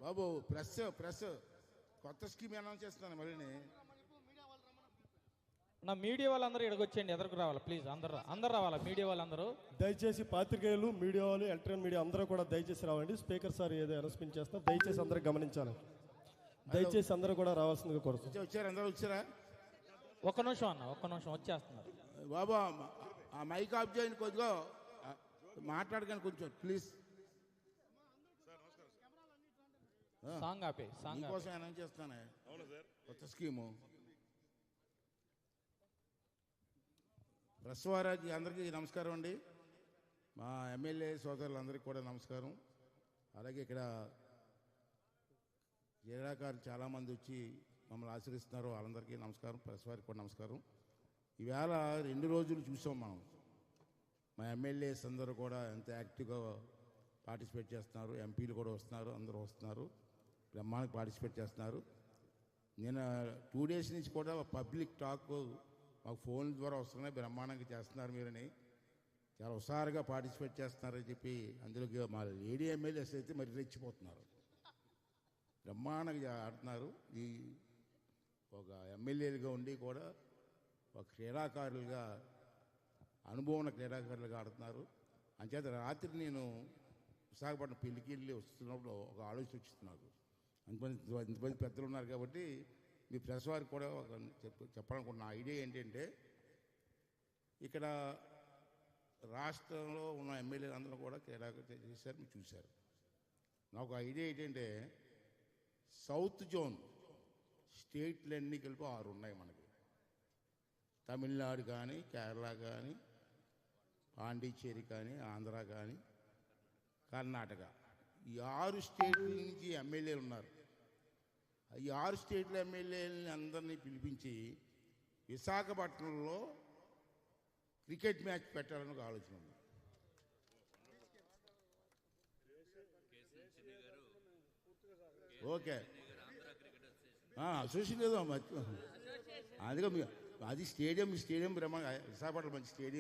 బాబు press కొత్త scheme announce చేస్తున్నాను మళ్ళీ. నా మీడియా వాళ్ళందరూ ఇక్కడికి వచ్చేయండి, ఎదురుకు రావాలి ప్లీజ్. అందరు రావాలా, మీడియా వాళ్ళందరూ దయచేసి పాత్రికేయులు, మీడియా వాళ్ళు, ఎలక్ట్రానిక్ మీడియా అందరూ కూడా దయచేసి రావండి. స్పీకర్ సార్ ఏదో అనౌన్స్మెంట్ చేస్తాం, దయచేసి అందరూ గమనించాలి. దయచేసి అందరూ కూడా రావాల్సిందిగా కోరుతున్నాం. వచ్చారు, అందరూ వచ్చారా? ఒక్క నిమిషం అన్న, ఒక్క నిమిషం వచ్చేస్తున్నారు. బాబు ఆ మైక్ ఆఫ్ చేయండి, కొద్దిగా మాట్లాడకండి కొంచెం ప్లీజ్. సాంగ్ ఆపే, సాంగ్ కోసం అనౌన్స్ చేస్తానే కొత్త స్కీము. ప్రెస్ వారికి అందరికీ నమస్కారం అండి. మా ఎమ్మెల్యే సోదరులందరికీ కూడా నమస్కారం. అలాగే ఇక్కడ క్రీడాకారులు చాలామంది వచ్చి మమ్మల్ని ఆశీర్వదిస్తున్నారు, వాళ్ళందరికీ నమస్కారం. ప్రెస్ వారికి కూడా నమస్కారం. ఈవేళ 2 రోజులు చూసాం మనం. మా ఎమ్మెల్యేస్ అందరూ కూడా ఎంత యాక్టివ్గా పార్టిసిపేట్ చేస్తున్నారు, ఎంపీలు కూడా వస్తున్నారు, అందరూ వస్తున్నారు, బ్రహ్మాండంగా పార్టిసిపేట్ చేస్తున్నారు. నేను 2 డేస్ నుంచి కూడా పబ్లిక్ టాక్ మాకు ఫోన్ ద్వారా వస్తున్నాయి, బ్రహ్మాండంగా చేస్తున్నారు మీరని, చాలా హుషారుగా పార్టిసిపేట్ చేస్తున్నారని చెప్పి. అందులోకి మా లేడీ ఎమ్మెల్యేస్ అయితే మరి రెచ్చిపోతున్నారు, బ్రహ్మాండంగా ఆడుతున్నారు. ఈ ఒక ఎమ్మెల్యేలుగా ఉండి కూడా ఒక క్రీడాకారులుగా, అనుభవం ఉన్న క్రీడాకారులుగా ఆడుతున్నారు. అంచేత రాత్రి నేను విశాఖపట్నం పెళ్లికి వెళ్ళి వస్తున్నప్పుడు ఒక ఆలోచన వచ్చింది నాకు. ఇంతమంది పెద్దలు ఉన్నారు కాబట్టి మీ ప్రెస్ వారికి కూడా ఒక చెప్పాలనుకుంటున్న ఐడియా ఏంటంటే, ఇక్కడ రాష్ట్రంలో ఉన్న ఎమ్మెల్యేలు అందరూ కూడా క్రీడాకారులు చేశారు, మీరు చూశారు. నాకు ఐడియా ఏంటంటే, సౌత్ జోన్ స్టేట్లన్నీ కలిపి 6 ఉన్నాయి మనకి. తమిళనాడు కానీ, కేరళ కానీ, పాండిచ్చేరి కానీ, ఆంధ్ర కానీ, కర్ణాటక, ఈ 6 స్టేట్ల నుంచి ఎమ్మెల్యేలు ఉన్నారు. ఈ 6 స్టేట్ల ఎమ్మెల్యేలని అందరినీ పిలిపించి విశాఖపట్నంలో క్రికెట్ మ్యాచ్ పెట్టాలని ఒక ఆలోచన ఉంది. ఓకే, అసోసియేషన్ ఏదో అందుకే అది స్టేడియం బ్రహ్మ విశాఖపట్నం మంచి స్టేడియం